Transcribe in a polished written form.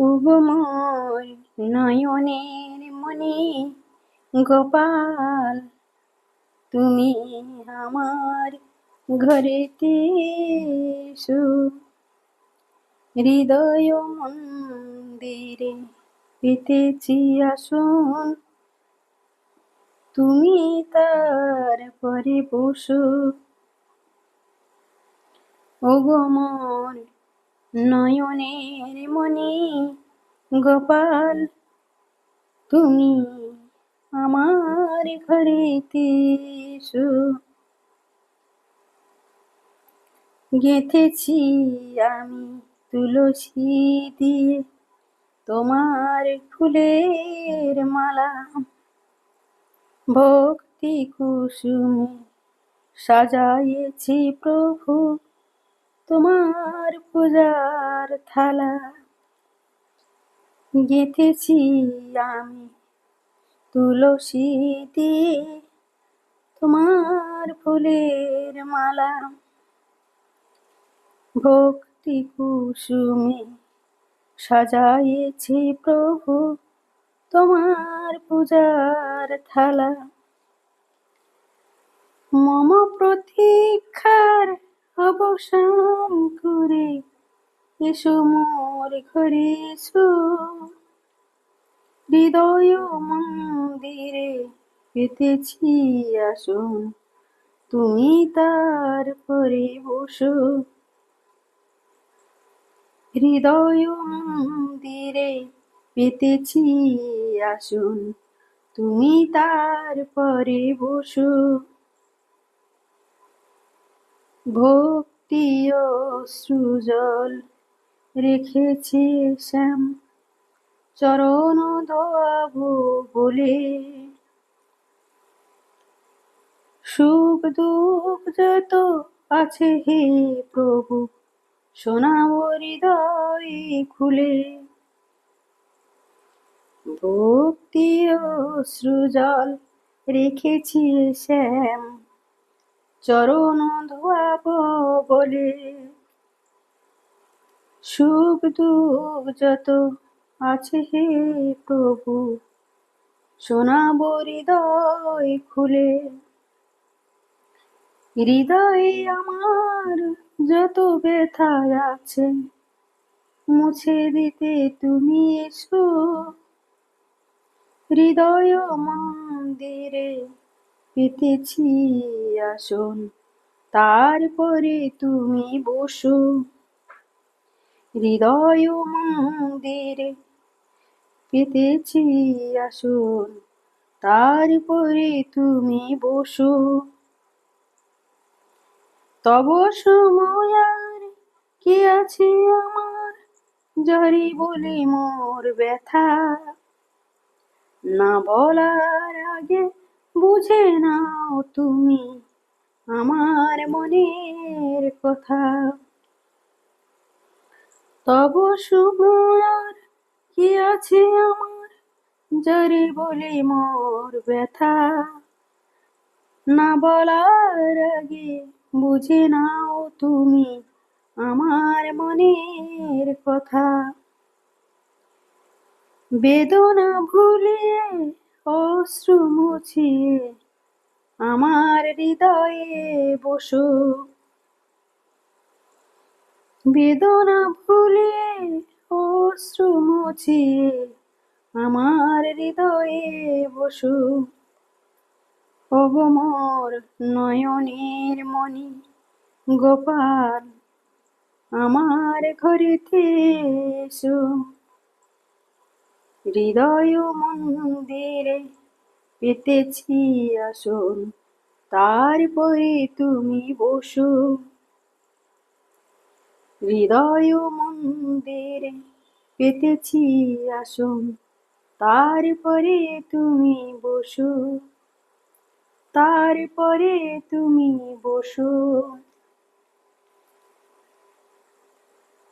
উগময় নয়নের মনি গোপাল, তুমি আমার ঘরেতে এসো। হৃদয় মন্দিরে পেতেছি আসন, তুমি তার পরে বসো। ওগমন নয়নের মনি গোপাল, তুমি আমার ঘরেতে এসো। গেঁথেছি আমি তুলসী দিয়ে তোমার ফুলের মালা, ভক্তি কুসুমে সাজাইছি প্রভু তোমার পূজার থালা। গেঁথেছি আমি তুলসী দিয়ে তোমার ফুলের মালা, ভক্তি কুসুমে সাজাইছি প্রভু তোমার পূজার থালা। মম প্রতীক্ষার অবসান করে এসো মোর ঘরে এসো। হৃদয় মন্দিরে পেতেছি আসন, তুমি তার পরে বসো। হৃদয় মন্দিরে পেতেছি আসন, তুমি তার পরে বসো। ভক্তি ও সৃজল রেখেছি শ্যাম, চরণ ধোয়াবো বলে। সুখ দুঃখ যত আছে হে প্রভু, শোনাবো হৃদয় খুলে। ভক্তি ও সৃজল রেখেছি শ্যাম, চরণ ধোয়াবো বলে। সুখ দুঃখ যত আছে হে প্রভু, শোনাবো হৃদয় খুলে। হৃদয়ে আমার যত ব্যথা আছে, মুছে দিতে তুমি এসো। হৃদয় মন্দিরে পেতেছি আসন, তারপরে তুমি বসো। হৃদয় মন্দিরে পেতেছি আসন, তারপরে তুমি বসো। তব সময় আর কি আছে আমার, যারি বলি মোর ব্যথা। না বলার আগে বুঝে নাও তুমি আমার মনের কথা। তব সময় আর কি আছে আমার, যারি বলি মোর ব্যথা। না বলার আগে বুঝে নাও তুমি আমার মনের কথা। বেদনা ভুলিয়ে অশ্রু মুছিয়ে আমার হৃদয়ে বসো। বেদনা ভুলিয়ে অশ্রু মুছিয়ে আমার হৃদয়ে বসো। ওগো মোর নয়নের মনি গোপাল, আমার ঘরেতে এসো। হৃদয় মন্দিরে পেতেছি আসন, তারপরে তুমি বসো। হৃদয় মন্দিরে পেতেছি আসন, তারপরে তুমি বসো। তারপরে তুমি বসো।